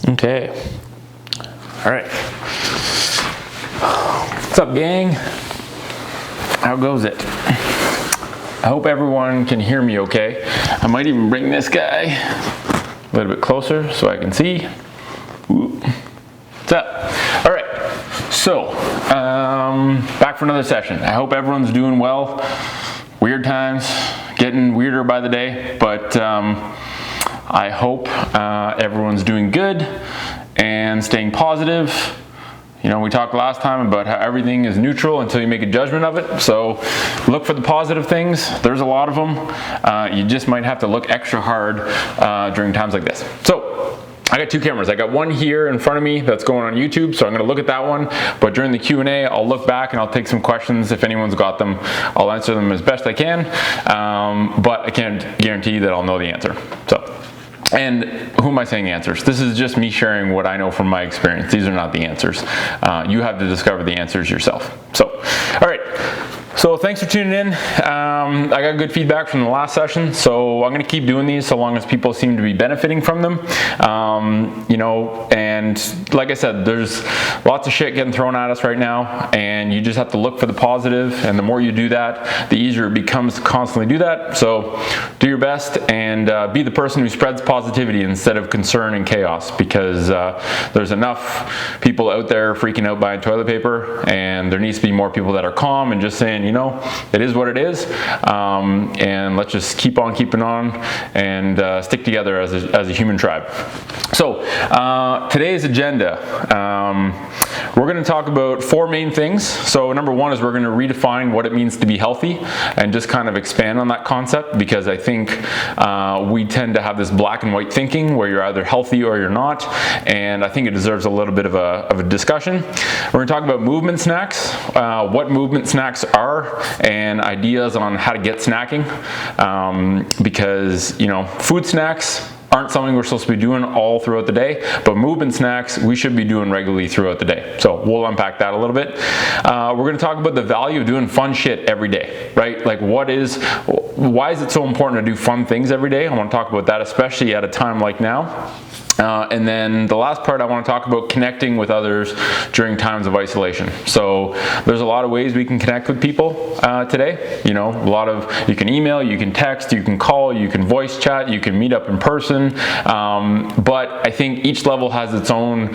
Okay. All right. What's up, gang? How goes it? I hope everyone can hear me okay. I might even bring this guy a little bit closer so I can see. Ooh. What's up? All right. So, back for another session. I hope everyone's doing well. Weird times, getting weirder by the day, but I hope everyone's doing good and staying positive. You know, we talked last time about how everything is neutral until you make a judgment of it. So look for the positive things. There's a lot of them. You just might have to look extra hard during times like this. So I got two cameras. I got one here in front of me that's going on YouTube, so I'm going to look at that one. But during the Q&A, I'll look back and I'll take some questions. If anyone's got them, I'll answer them as best I can. But I can't guarantee that I'll know the answer. And who am I saying answers? This is just me sharing what I know from my experience. These are not the answers. You have to discover the answers yourself. So, all right. So thanks for tuning in. I got good feedback from the last session, so I'm going to keep doing these so long as people seem to be benefiting from them. You know, and like I said, there's lots of shit getting thrown at us right now, and you just have to look for the positive, and the more you do that, the easier it becomes to constantly do that. So do your best and be the person who spreads positivity instead of concern and chaos, because there's enough people out there freaking out buying toilet paper, and there needs to be more people that are calm and just saying, you know, it is what it is, and let's just keep on keeping on and stick together as a human tribe. So today's agenda, we're going to talk about four main things. So number one is we're going to redefine what it means to be healthy and just kind of expand on that concept, because I think we tend to have this black and white thinking where you're either healthy or you're not, and I think it deserves a little bit of a discussion. We're going to talk about movement snacks, what movement snacks are, and ideas on how to get snacking, because, you know, food snacks aren't something we're supposed to be doing all throughout the day, but movement snacks we should be doing regularly throughout the day. So we'll unpack that a little bit. We're going to talk about the value of doing fun shit every day, right? Like why is it so important to do fun things every day? I want to talk about that, especially at a time like now. And then the last part, I want to talk about connecting with others during times of isolation. So there's a lot of ways we can connect with people today. You know, you can email, you can text, you can call, you can voice chat, you can meet up in person. But I think each level has its own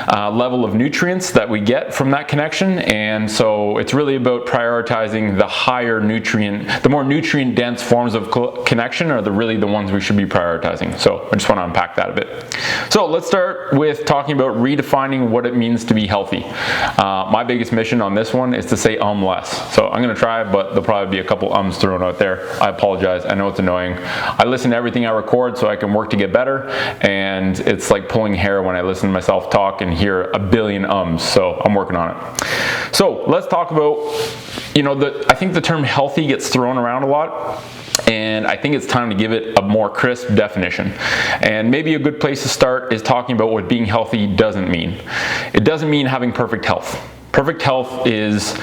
level of nutrients that we get from that connection. And so it's really about prioritizing the more nutrient dense forms of connection are really the ones we should be prioritizing. So I just want to unpack that a bit. So let's start with talking about redefining what it means to be healthy. My biggest mission on this one is to say less. So I'm going to try, but there'll probably be a couple ums thrown out there. I apologize. I know it's annoying. I listen to everything I record so I can work to get better, and it's like pulling hair when I listen to myself talk and hear a billion ums. So I'm working on it. So let's talk about, you know, I think the term healthy gets thrown around a lot, and I think it's time to give it a more crisp definition. And maybe a good place to start is talking about what being healthy doesn't mean. It doesn't mean having perfect health. Perfect health is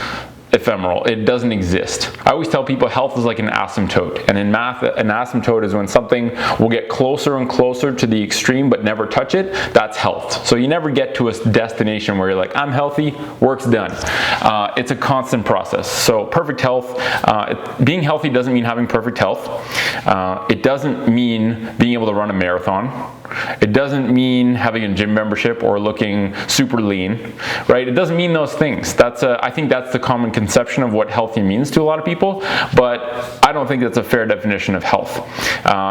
ephemeral. It doesn't exist. I always tell people health is like an asymptote, and in math, an asymptote is when something will get closer and closer to the extreme but never touch it. That's health. So you never get to a destination where you're like, I'm healthy, work's done. It's a constant process. So perfect health, being healthy doesn't mean having perfect health. It doesn't mean being able to run a marathon. It doesn't mean having a gym membership or looking super lean, right? It doesn't mean those things. I think that's the common conception of what healthy means to a lot of people, but I don't think that's a fair definition of health.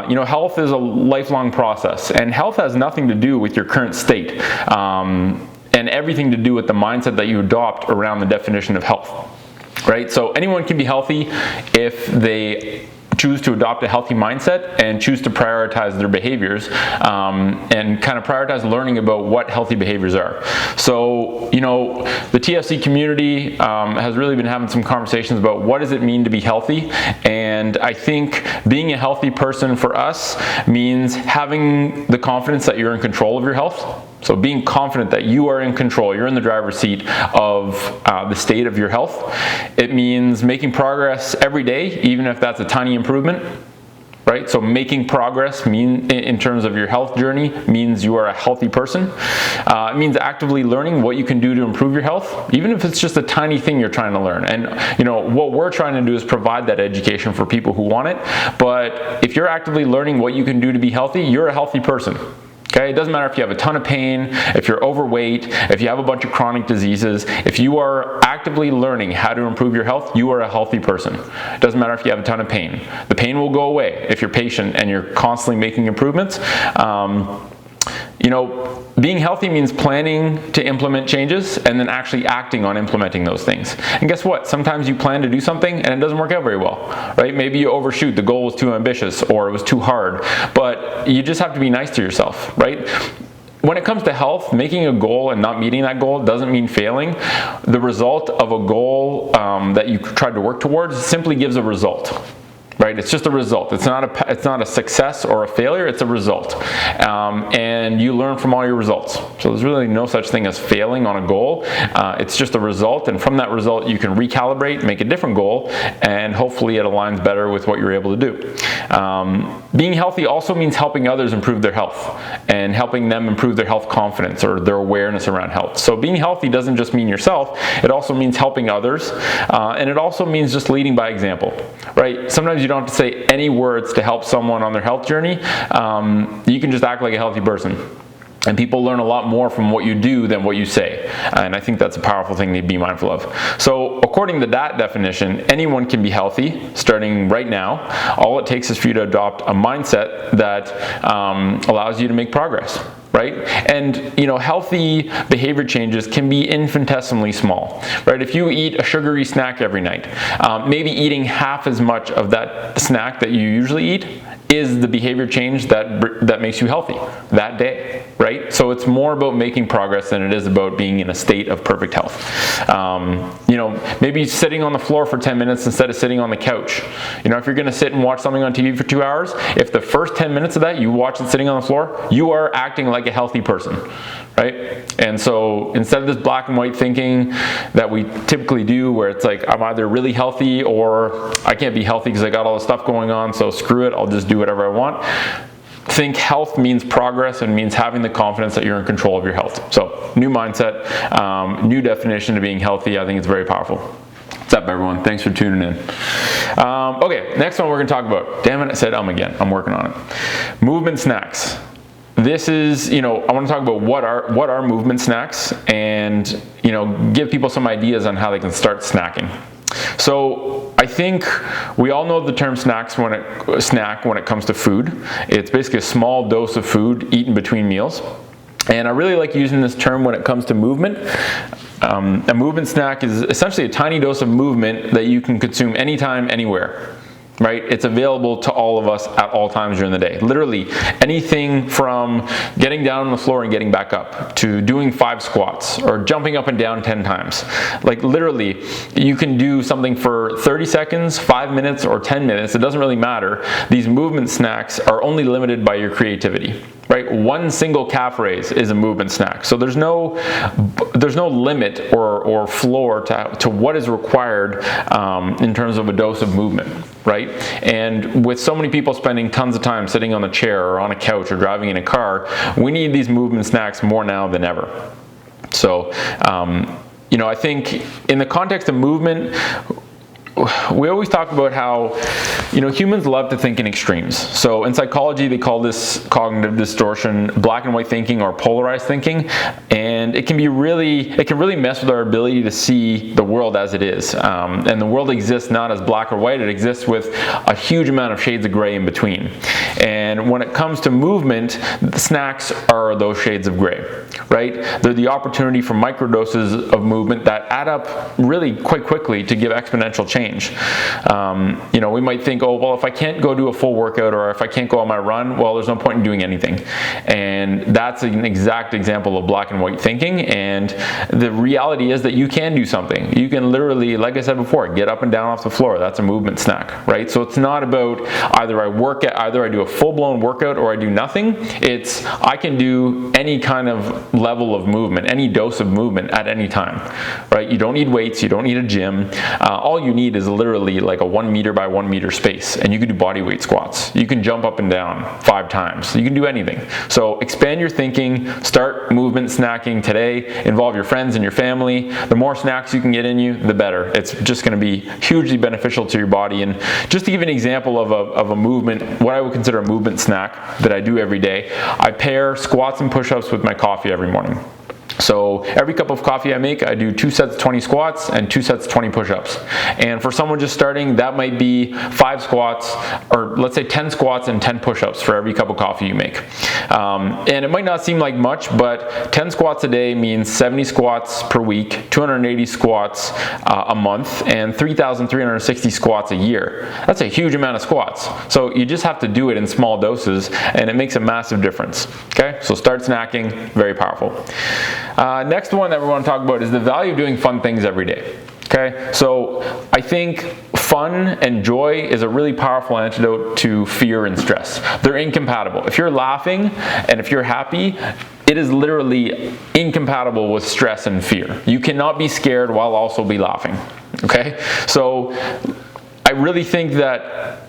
You know, health is a lifelong process, and health has nothing to do with your current state, and everything to do with the mindset that you adopt around the definition of health, right? So anyone can be healthy if they choose to adopt a healthy mindset and choose to prioritize their behaviors, and kind of prioritize learning about what healthy behaviors are. So, you know, the TFC community has really been having some conversations about what does it mean to be healthy, and I think being a healthy person for us means having the confidence that you're in control of your health. So being confident that you are in control, you're in the driver's seat of the state of your health. It means making progress every day, even if that's a tiny improvement. right? So making progress in terms of your health journey means you are a healthy person. It means actively learning what you can do to improve your health, even if it's just a tiny thing you're trying to learn. And what we're trying to do is provide that education for people who want it. But if you're actively learning what you can do to be healthy, you're a healthy person. Okay, it doesn't matter if you have a ton of pain, if you're overweight, if you have a bunch of chronic diseases. If you are actively learning how to improve your health, you are a healthy person. It doesn't matter if you have a ton of pain. The pain will go away if you're patient and you're constantly making improvements. Being healthy means planning to implement changes and then actually acting on implementing those things. And guess what? Sometimes you plan to do something and it doesn't work out very well, right? Maybe you overshoot, the goal was too ambitious or it was too hard, but you just have to be nice to yourself, right? When it comes to health, making a goal and not meeting that goal doesn't mean failing. The result of a goal that you tried to work towards simply gives a result. Right? It's just a result. It's not a success or a failure. It's a result, and you learn from all your results. So there's really no such thing as failing on a goal. It's just a result, and from that result, you can recalibrate, make a different goal, and hopefully it aligns better with what you're able to do. Being healthy also means helping others improve their health and helping them improve their health confidence or their awareness around health. So being healthy doesn't just mean yourself. It also means helping others, and it also means just leading by example. Right? Sometimes you don't have to say any words to help someone on their health journey. You can just act like a healthy person. And people learn a lot more from what you do than what you say. And I think that's a powerful thing to be mindful of. So according to that definition, anyone can be healthy starting right now. All it takes is for you to adopt a mindset that allows you to make progress. Right? And healthy behavior changes can be infinitesimally small, right? If you eat a sugary snack every night, maybe eating half as much of that snack that you usually eat is the behavior change that makes you healthy that day, right? So it's more about making progress than it is about being in a state of perfect health. Maybe sitting on the floor for 10 minutes instead of sitting on the couch. If you're going to sit and watch something on TV for 2 hours, if the first 10 minutes of that you watch it sitting on the floor, you are acting like a healthy person, right? And so instead of this black and white thinking that we typically do, where it's like, I'm either really healthy or I can't be healthy because I got all this stuff going on, so screw it, I'll just do whatever I want. Think health means progress and means having the confidence that you're in control of your health. So new mindset, new definition of being healthy. I think it's very powerful. What's up, everyone? Thanks for tuning in. Okay, next one we're going to talk about. Damn it, I said again. I'm working on it. Movement snacks. This is, I want to talk about what are movement snacks and, give people some ideas on how they can start snacking. So I think we all know the term snack when it comes to food. It's basically a small dose of food eaten between meals. And I really like using this term when it comes to movement. A movement snack is essentially a tiny dose of movement that you can consume anytime, anywhere. Right? It's available to all of us at all times during the day. Literally anything from getting down on the floor and getting back up to doing 5 squats or jumping up and down 10 times. Like literally, you can do something for 30 seconds, 5 minutes, or 10 minutes. It doesn't really matter. These movement snacks are only limited by your creativity. Right? One single calf raise is a movement snack. So there's no limit or floor to what is required in terms of a dose of movement. Right? And with so many people spending tons of time sitting on a chair or on a couch or driving in a car, we need these movement snacks more now than ever. So, I think in the context of movement, we always talk about how, humans love to think in extremes. So in psychology, they call this cognitive distortion black and white thinking or polarized thinking. And it can really mess with our ability to see the world as it is. And the world exists not as black or white, it exists with a huge amount of shades of gray in between. And when it comes to movement, the snacks are those shades of gray, right? They're the opportunity for microdoses of movement that add up really quite quickly to give exponential change. We might think, oh, well, if I can't go do a full workout or if I can't go on my run, well, there's no point in doing anything. And that's an exact example of black and white thinking. And the reality is that you can do something. You can literally, like I said before, get up and down off the floor. That's a movement snack, right? So it's not about either I do a full-blown workout or I do nothing. It's I can do any kind of level of movement, any dose of movement at any time, right? You don't need weights. You don't need a gym. All you need need is literally like a 1 meter by 1 meter space, and you can do body weight squats. You can jump up and down 5 times. You can do anything. So expand your thinking, start movement snacking today, involve your friends and your family. The more snacks you can get in you, the better. It's just going to be hugely beneficial to your body. And just to give you an example of a movement, what I would consider a movement snack that I do every day, I pair squats and push-ups with my coffee every morning. So every cup of coffee I make, I do 2 sets 20 squats and 2 sets 20 push-ups. And for someone just starting, that might be 5 squats, or let's say 10 squats and 10 push-ups for every cup of coffee you make. And it might not seem like much, but 10 squats a day means 70 squats per week, 280 squats a month, and 3,360 squats a year. That's a huge amount of squats. So you just have to do it in small doses, and it makes a massive difference. Okay, so start snacking, very powerful. Next one that we want to talk about is the value of doing fun things every day. Okay, so I think fun and joy is a really powerful antidote to fear and stress. They're incompatible. If you're laughing and if you're happy, it is literally incompatible with stress and fear. You cannot be scared while also be laughing. Okay, so I really think that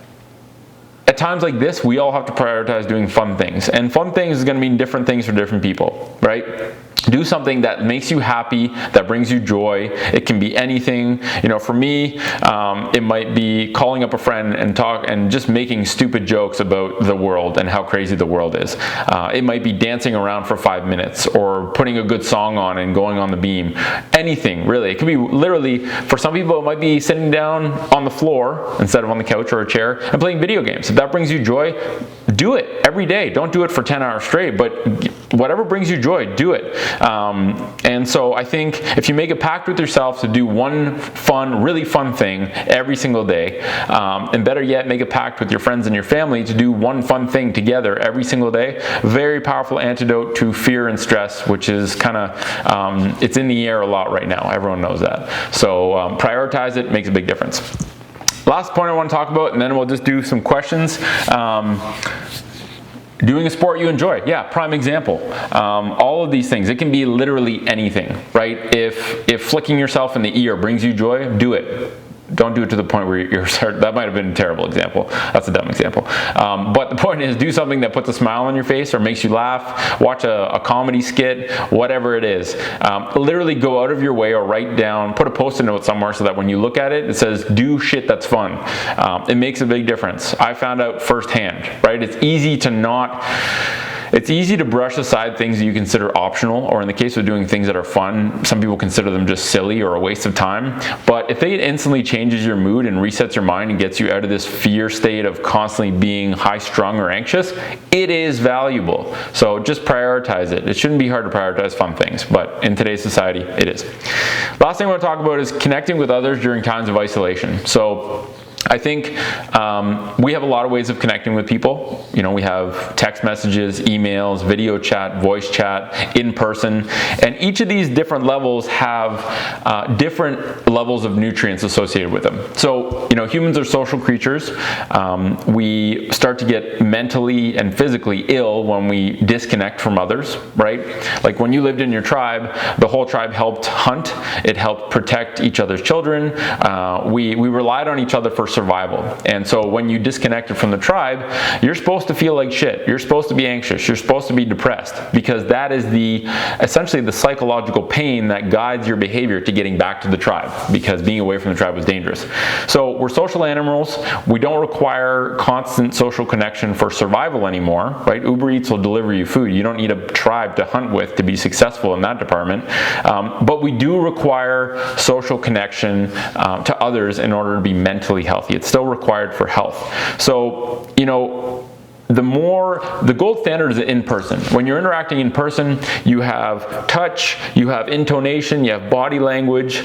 at times like this, we all have to prioritize doing fun things. And fun things is going to mean different things for different people, right? Do something that makes you happy, that brings you joy. It can be anything. You know, for me, it might be calling up a friend and just making stupid jokes about the world and how crazy the world is. It might be dancing around for 5 minutes, or putting a good song on and going on the beam. Anything, really. It could be literally, for some people, it might be sitting down on the floor instead of on the couch or a chair and playing video games. If that brings you joy, do it every day. Don't do it for 10 hours straight, but whatever brings you joy, do it. And so I think if you make a pact with yourself to do one fun, really fun thing every single day, and better yet, make a pact with your friends and your family to do one fun thing together every single day, very powerful antidote to fear and stress, which is kind of, it's in the air a lot right now. Everyone knows that. So prioritize it, makes a big difference. Last point I want to talk about, and then we'll just do some questions. Doing a sport you enjoy, yeah, prime example. All of these things, it can be literally anything, right? If flicking yourself in the ear brings you joy, do it. Don't do it to the point where you're that might have been a terrible example. That's a dumb example. But the point is, do something that puts a smile on your face or makes you laugh. Watch a comedy skit, whatever it is. Literally go out of your way or write down, put a post-it note somewhere so that when you look at it, it says, do shit that's fun. It makes a big difference. I found out firsthand, right? It's easy to brush aside things that you consider optional, or in the case of doing things that are fun, some people consider them just silly or a waste of time. But if it instantly changes your mood and resets your mind and gets you out of this fear state of constantly being high-strung or anxious, it is valuable. So just prioritize it. It shouldn't be hard to prioritize fun things, but in today's society, it is. Last thing I want to talk about is connecting with others during times of isolation. So I think we have a lot of ways of connecting with people. You know, we have text messages, emails, video chat, voice chat, in person, and each of these different levels have different levels of nutrients associated with them. So, you know, humans are social creatures. We start to get mentally and physically ill when we disconnect from others, right? Like when you lived in your tribe, the whole tribe helped hunt. It helped protect each other's children. We relied on each other for survival. And so when you disconnected from the tribe, you're supposed to feel like shit. You're supposed to be anxious. You're supposed to be depressed, because that is essentially the psychological pain that guides your behavior to getting back to the tribe, because being away from the tribe was dangerous. So we're social animals. We don't require constant social connection for survival anymore, right? Uber Eats will deliver you food. You don't need a tribe to hunt with to be successful in that department. But we do require social connection to others in order to be mentally healthy. It's still required for health. So, you know, the gold standard is in person. When you're interacting in person, you have touch, you have intonation, you have body language,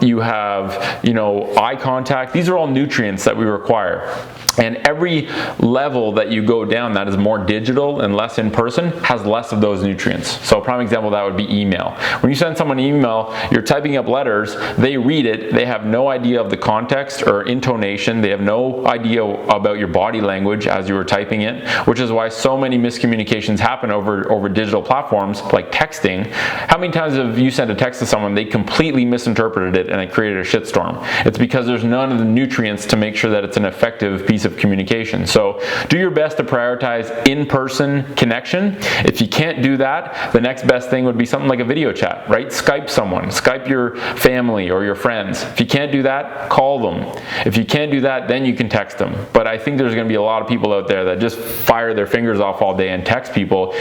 you have, you know, eye contact. These are all nutrients that we require. And every level that you go down that is more digital and less in person has less of those nutrients. So a prime example of that would be email. When you send someone an email, you're typing up letters, they read it, they have no idea of the context or intonation, they have no idea about your body language as you were typing. typing it, which is why so many miscommunications happen over digital platforms like texting. How many times have you sent a text to someone, they completely misinterpreted it and it created a shitstorm? It's because there's none of the nutrients to make sure that it's an effective piece of communication. So do your best to prioritize in-person connection. If you can't do that, the next best thing would be something like a video chat, right? Skype someone, Skype your family or your friends. If you can't do that, call them. If you can't do that, then you can text them. But I think there's going to be a lot of people out there that just fire their fingers off all day and text people.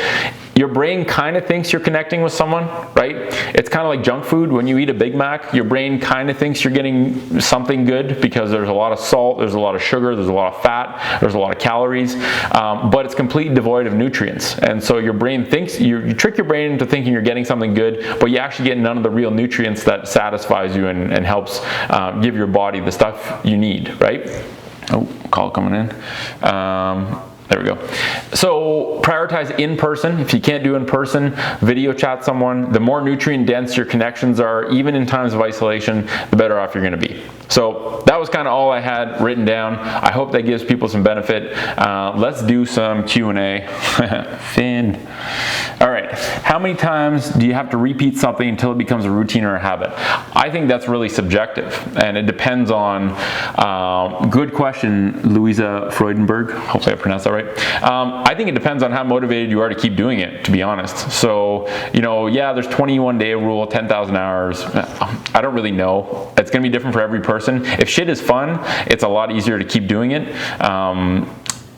Your brain kind of thinks you're connecting with someone, right? It's kind of like junk food. When you eat a Big Mac, your brain kind of thinks you're getting something good because there's a lot of salt, there's a lot of sugar, there's a lot of fat, there's a lot of calories, but it's completely devoid of nutrients. And so your brain thinks, you trick your brain into thinking you're getting something good, but you actually get none of the real nutrients that satisfies you and helps give your body the stuff you need, right? Oh, call coming in. There we go. So prioritize in person. If you can't do in person, video chat someone. The more nutrient dense your connections are, even in times of isolation, the better off you're going to be. So that was kind of all I had written down. I hope that gives people some benefit. Let's do some Q&A. Finn. All right. How many times do you have to repeat something until it becomes a routine or a habit? I think that's really subjective, and it depends on, good question, Louisa Freudenberg. Hopefully I pronounced that right. I think it depends on how motivated you are to keep doing it, to be honest. So, yeah, there's 21-day rule, 10,000 hours. I don't really know. It's going to be different for every person. If shit is fun, it's a lot easier to keep doing it.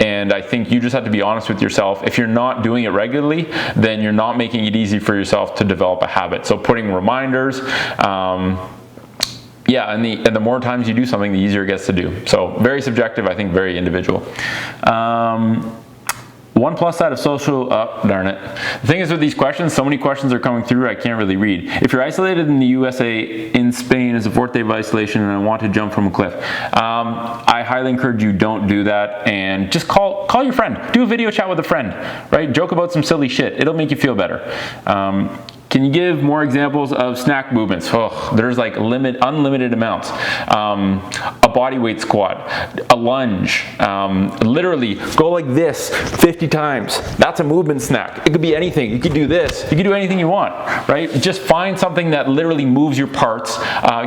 And I think you just have to be honest with yourself. If you're not doing it regularly, then you're not making it easy for yourself to develop a habit. So putting reminders, yeah, and the more times you do something, the easier it gets to do. So very subjective, I think very individual. One plus side of social, darn it. The thing is with these questions, so many questions are coming through, I can't really read. If you're isolated in the USA, in Spain, is a 4th day of isolation and I want to jump from a cliff, I highly encourage you don't do that, and just call your friend. Do a video chat with a friend, right? Joke about some silly shit. It'll make you feel better. Can you give more examples of snack movements? Oh, there's like unlimited amounts. A body weight squat, a lunge, literally go like this 50 times. That's a movement snack. It could be anything. You could do this. You could do anything you want, right? Just find something that literally moves your parts,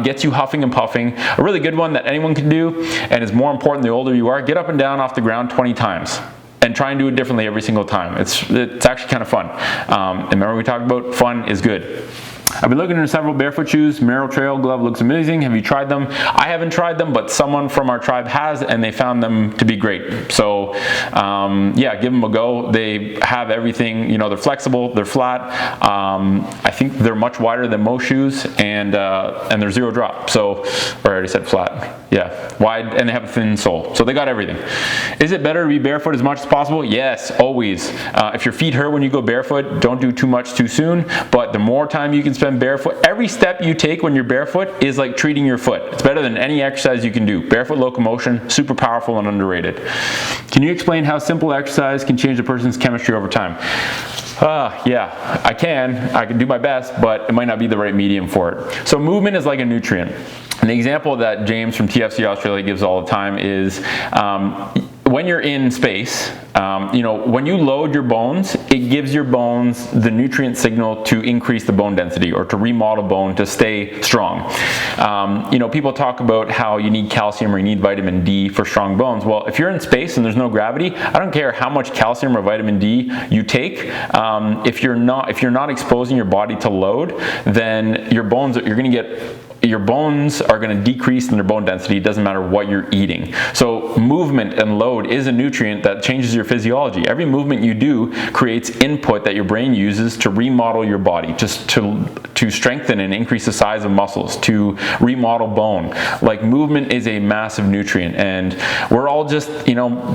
gets you huffing and puffing. A really good one that anyone can do, and is more important the older you are, get up and down off the ground 20 times. And try and do it differently every single time. It's actually kind of fun. And remember we talked about fun is good. I've been looking into several barefoot shoes. Merrell Trail glove looks amazing. Have you tried them? I haven't tried them, but someone from our tribe has, and they found them to be great. So yeah, give them a go. They have everything. They're flexible. They're flat. I think they're much wider than most shoes, and they're zero drop. So, or I already said flat. Yeah, wide, and they have a thin sole. So they got everything. Is it better to be barefoot as much as possible? Yes, always. If your feet hurt when you go barefoot, don't do too much too soon. But the more time you can spend barefoot, every step you take when you're barefoot is like treating your foot. It's better than any exercise you can do. Barefoot locomotion, super powerful and underrated. Can you explain how simple exercise can change a person's chemistry over time? Yeah, I can do my best, but it might not be the right medium for it. So movement is like a nutrient. And the example that James from TFC Australia gives all the time is when you're in space, when you load your bones, it gives your bones the nutrient signal to increase the bone density or to remodel bone to stay strong. People talk about how you need calcium or you need vitamin D for strong bones. Well, if you're in space and there's no gravity, I don't care how much calcium or vitamin D you take. If you're not exposing your body to load, then your bones are going to decrease in their bone density. It doesn't matter what you're eating. So movement and load is a nutrient that changes your physiology. Every movement you do creates input that your brain uses to remodel your body, just to strengthen and increase the size of muscles, to remodel bone. Like, movement is a massive nutrient, and we're all just,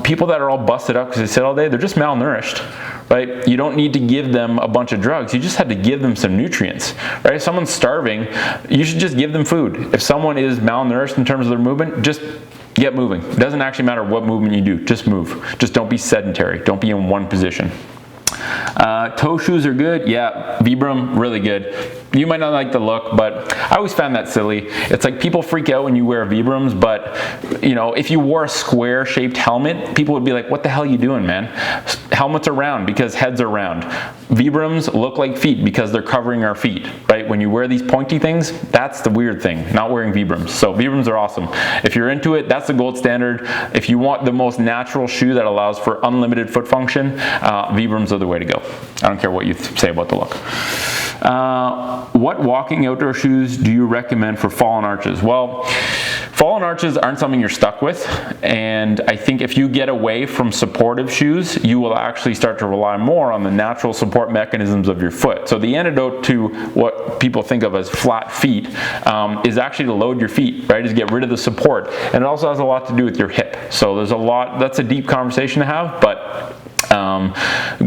people that are all busted up because they sit all day, they're just malnourished. Right? You don't need to give them a bunch of drugs. You just have to give them some nutrients. Right? If someone's starving, you should just give them food. If someone is malnourished in terms of their movement, just get moving. It doesn't actually matter what movement you do. Just move. Just don't be sedentary. Don't be in one position. Toe shoes are good. Yeah, Vibram, really good. You might not like the look, but I always found that silly. It's like people freak out when you wear Vibrams, but you know, if you wore a square shaped helmet, people would be like, what the hell are you doing, man? Helmets are round because heads are round. Vibrams look like feet because they're covering our feet, right? When you wear these pointy things, that's the weird thing, not wearing Vibrams. So Vibrams are awesome. If you're into it, that's the gold standard. If you want the most natural shoe that allows for unlimited foot function, Vibrams are the way to go. I don't care what you say about the look. What walking outdoor shoes do you recommend for fallen arches? Well, fallen arches aren't something you're stuck with, and I think if you get away from supportive shoes, you will actually start to rely more on the natural support mechanisms of your foot. So the antidote to what people think of as flat feet is actually to load your feet, right? Is get rid of the support, and it also has a lot to do with your hip. So there's a lot, that's a deep conversation to have, but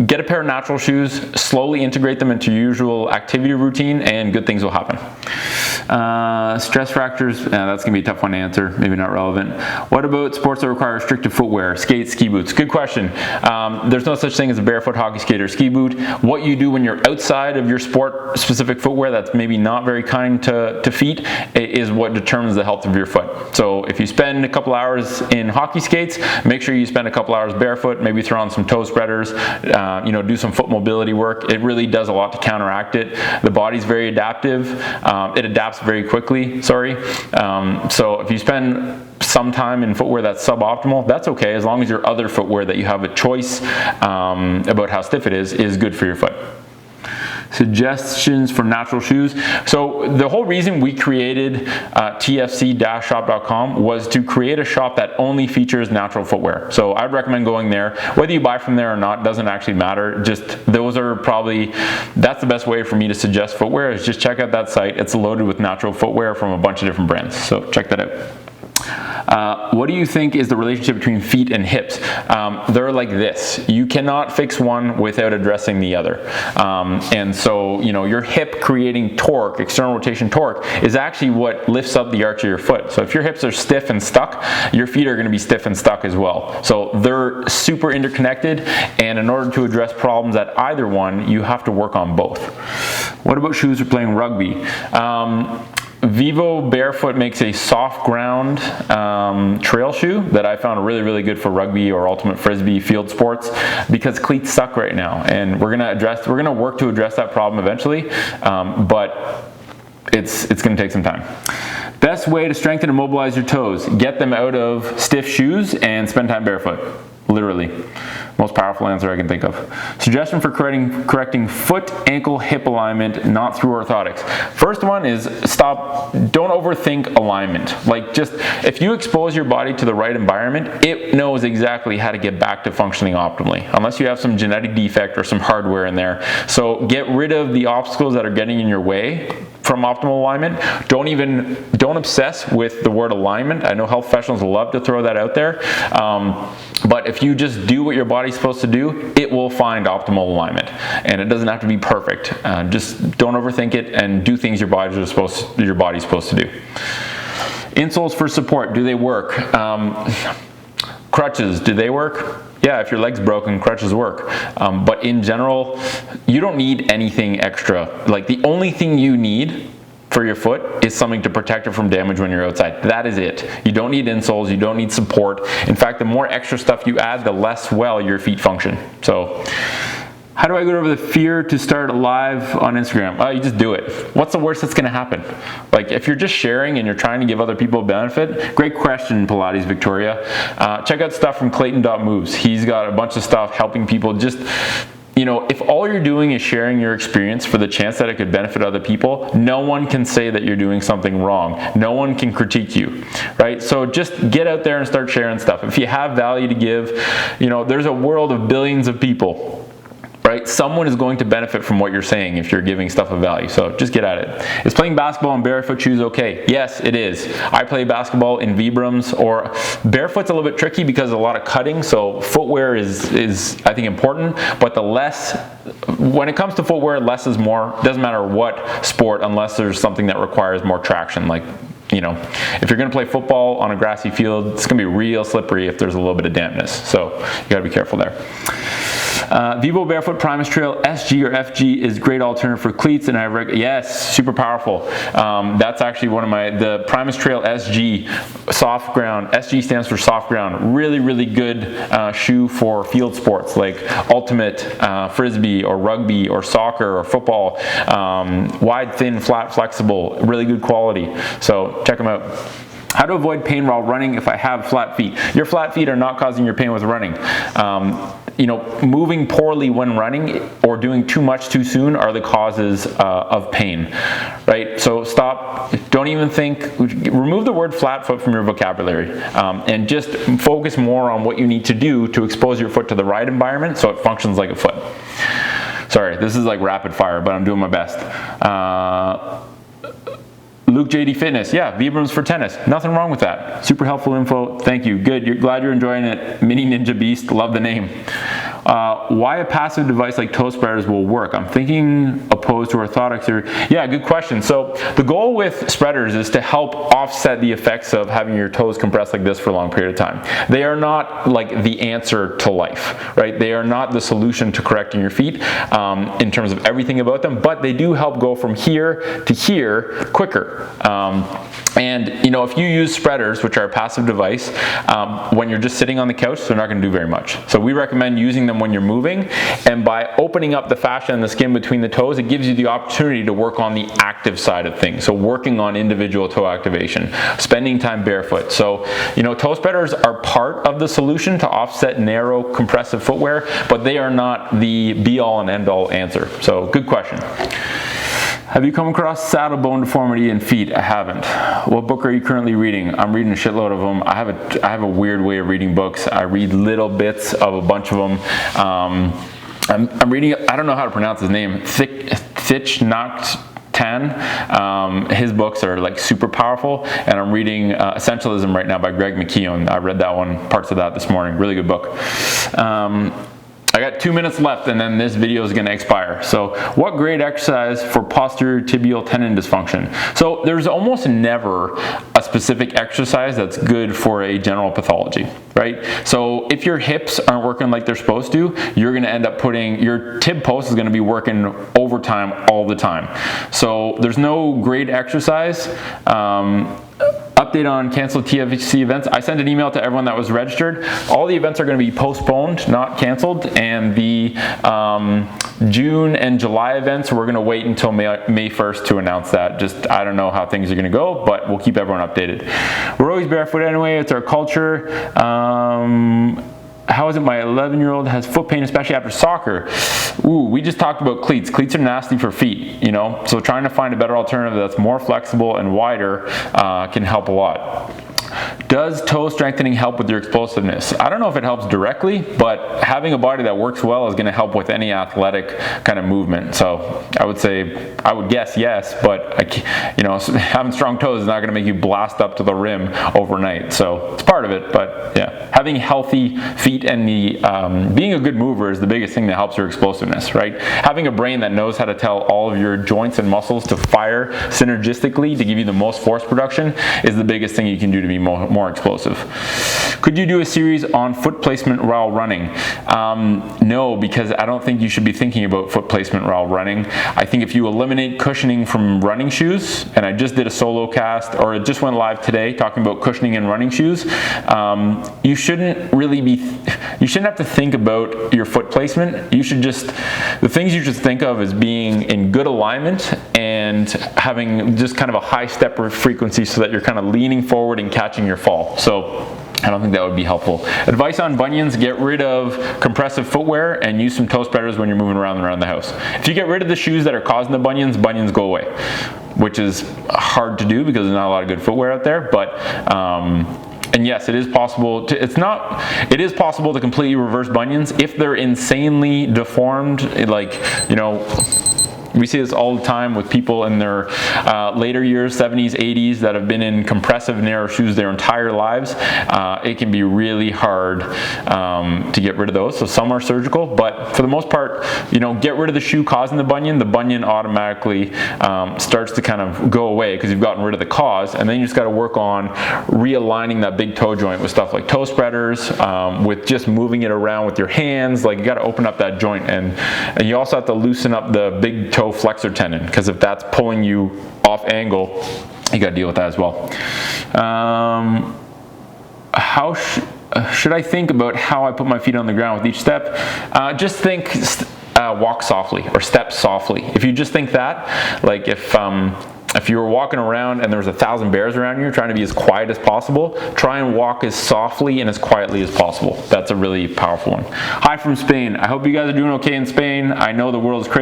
get a pair of natural shoes, slowly integrate them into your usual activity routine, and good things will happen. Stress fractures, that's gonna be a tough one to answer, maybe not relevant. What about sports that require restrictive footwear, skates, ski boots? Good question. There's no such thing as a barefoot hockey skate or ski boot. What you do when you're outside of your sport specific footwear that's maybe not very kind to feet is what determines the health of your foot. So if you spend a couple hours in hockey skates, make sure you spend a couple hours barefoot, maybe throw on some toe spreaders, do some foot mobility work. It really does a lot to counteract it. The body's very adaptive. It adapts very quickly, so if you spend some time in footwear that's suboptimal, that's okay, as long as your other footwear that you have a choice about how stiff it is good for your foot. Suggestions for natural shoes. So the whole reason we created tfc-shop.com was to create a shop that only features natural footwear. So I'd recommend going there. Whether you buy from there or not doesn't actually matter. Just those are that's the best way for me to suggest footwear, is just check out that site. It's loaded with natural footwear from a bunch of different brands. So check that out. What do you think is the relationship between feet and hips? They're like this. You cannot fix one without addressing the other. And so, your hip creating torque, external rotation torque, is actually what lifts up the arch of your foot. So if your hips are stiff and stuck, your feet are going to be stiff and stuck as well. So they're super interconnected, and in order to address problems at either one, you have to work on both. What about shoes for playing rugby? Vivo Barefoot makes a soft ground trail shoe that I found really, really good for rugby or ultimate frisbee field sports, because cleats suck right now, and we're gonna work to address that problem eventually, but it's gonna take some time. Best way to strengthen and mobilize your toes: get them out of stiff shoes and spend time barefoot. Literally. Most powerful answer I can think of. Suggestion for correcting foot, ankle, hip alignment, not through orthotics. First one is don't overthink alignment. Like, just, if you expose your body to the right environment, it knows exactly how to get back to functioning optimally, unless you have some genetic defect or some hardware in there. So get rid of the obstacles that are getting in your way from optimal alignment. Don't obsess with the word alignment. I know health professionals love to throw that out there, but if you just do what your body's supposed to do, it will find optimal alignment, and it doesn't have to be perfect. Just don't overthink it and do things your body's supposed to do. Insoles for support, do they work? Crutches, do they work? Yeah, if your leg's broken, crutches work. But in general, you don't need anything extra. Like, the only thing you need for your foot is something to protect it from damage when you're outside. That is it. You don't need insoles, you don't need support. In fact, the more extra stuff you add, the less well your feet function. So, how do I get over the fear to start a live on Instagram? You just do it. What's the worst that's gonna happen? Like, if you're just sharing and you're trying to give other people a benefit, great question, Pilates Victoria. Check out stuff from Clayton.moves. He's got a bunch of stuff helping people. Just, if all you're doing is sharing your experience for the chance that it could benefit other people, no one can say that you're doing something wrong. No one can critique you, right? So just get out there and start sharing stuff. If you have value to give, there's a world of billions of people, right? Someone is going to benefit from what you're saying if you're giving stuff of value. So just get at it. Is playing basketball in barefoot shoes okay? Yes, it is. I play basketball in Vibrams, or barefoot's a little bit tricky because of a lot of cutting. So footwear is I think important, but when it comes to footwear, less is more. Doesn't matter what sport, unless there's something that requires more traction. Like, if you're going to play football on a grassy field, it's going to be real slippery if there's a little bit of dampness. So you got to be careful there. Vivo Barefoot Primus Trail SG or FG is great alternative for cleats, and yes, super powerful. That's actually one of the Primus Trail SG, soft ground. SG stands for soft ground. Really, really good shoe for field sports like ultimate, frisbee or rugby or soccer or football. Wide, thin, flat, flexible, really good quality. So check them out. How to avoid pain while running if I have flat feet. Your flat feet are not causing your pain with running. Moving poorly when running or doing too much too soon are the causes of pain, right? So stop, don't even think, remove the word flat foot from your vocabulary, and just focus more on what you need to do to expose your foot to the right environment so it functions like a foot. Sorry, this is like rapid fire, but I'm doing my best. Luke JD Fitness, yeah, Vibrams for tennis. Nothing wrong with that. Super helpful info. Thank you. Good. Glad you're enjoying it. Mini Ninja Beast. Love the name. Why a passive device like toe spreaders will work? I'm thinking opposed to orthotics. Yeah, good question. So the goal with spreaders is to help offset the effects of having your toes compressed like this for a long period of time. They are not like the answer to life, right? They are not the solution to correcting your feet in terms of everything about them, but they do help go from here to here quicker. And if you use spreaders, which are a passive device, when you're just sitting on the couch, they're not going to do very much. So we recommend using them when you're moving, and by opening up the fascia and the skin between the toes, it gives you the opportunity to work on the active side of things. So working on individual toe activation, spending time barefoot. So toe spreaders are part of the solution to offset narrow compressive footwear, but they are not the be-all and end-all answer. So good question. Have you come across saddle bone deformity in feet? I haven't. What book are you currently reading? I'm reading a shitload of them. I have a weird way of reading books. I read little bits of a bunch of them. I'm reading, I don't know how to pronounce his name, Thich Nhat Hanh. His books are like super powerful, and I'm reading Essentialism right now by Greg McKeown. I read that one, parts of that this morning. Really good book. I got 2 minutes left and then this video is going to expire. So what great exercise for posterior tibial tendon dysfunction? So there's almost never a specific exercise that's good for a general pathology, right? So if your hips aren't working like they're supposed to, you're going to end up putting, your tib post is going to be working overtime all the time. So there's no great exercise. Update on canceled TFC events. I sent an email to everyone that was registered. All the events are going to be postponed, not canceled, and the June and July events, we're going to wait until May 1st to announce that. Just, I don't know how things are going to go, but we'll keep everyone updated. We're always barefoot anyway. It's our culture. How is it my 11-year-old has foot pain, especially after soccer? Ooh, we just talked about cleats. Cleats are nasty for feet, so trying to find a better alternative that's more flexible and wider can help a lot. Does toe strengthening help with your explosiveness? I don't know if it helps directly, but having a body that works well is going to help with any athletic kind of movement. So I would guess yes, but having strong toes is not going to make you blast up to the rim overnight. So it's part of it, but yeah, having healthy feet and being a good mover is the biggest thing that helps your explosiveness, right? Having a brain that knows how to tell all of your joints and muscles to fire synergistically to give you the most force production is the biggest thing you can do to be more explosive. Could you do a series on foot placement while running? No, because I don't think you should be thinking about foot placement while running. I think if you eliminate cushioning from running shoes, and I just did a solo cast, or it just went live today talking about cushioning in running shoes, you shouldn't have to think about your foot placement. The things you should think of is being in good alignment and having just kind of a high step frequency so that you're kind of leaning forward and catching your fall. So I don't think that would be helpful. Advice on bunions: get rid of compressive footwear and use some toe spreaders when you're moving around the house. If you get rid of the shoes that are causing the bunions go away, which is hard to do because there's not a lot of good footwear out there, but and yes, it is possible to completely reverse bunions if they're insanely deformed, like, We see this all the time with people in their later years, 70s, 80s, that have been in compressive narrow shoes their entire lives. It can be really hard to get rid of those. So some are surgical, but for the most part, you know, get rid of the shoe causing the bunion automatically starts to kind of go away because you've gotten rid of the cause, and then you just got to work on realigning that big toe joint with stuff like toe spreaders, with just moving it around with your hands. Like, you got to open up that joint, and you also have to loosen up the big toe flexor tendon, because if that's pulling you off angle, you got to deal with that as well. How should I think about how I put my feet on the ground with each step? Just think walk softly or step softly. If you just think that, like if you were walking around and there was 1,000 bears around you, trying to be as quiet as possible, try and walk as softly and as quietly as possible. That's a really powerful one. Hi from Spain. I hope you guys are doing okay in Spain. I know the world is crazy.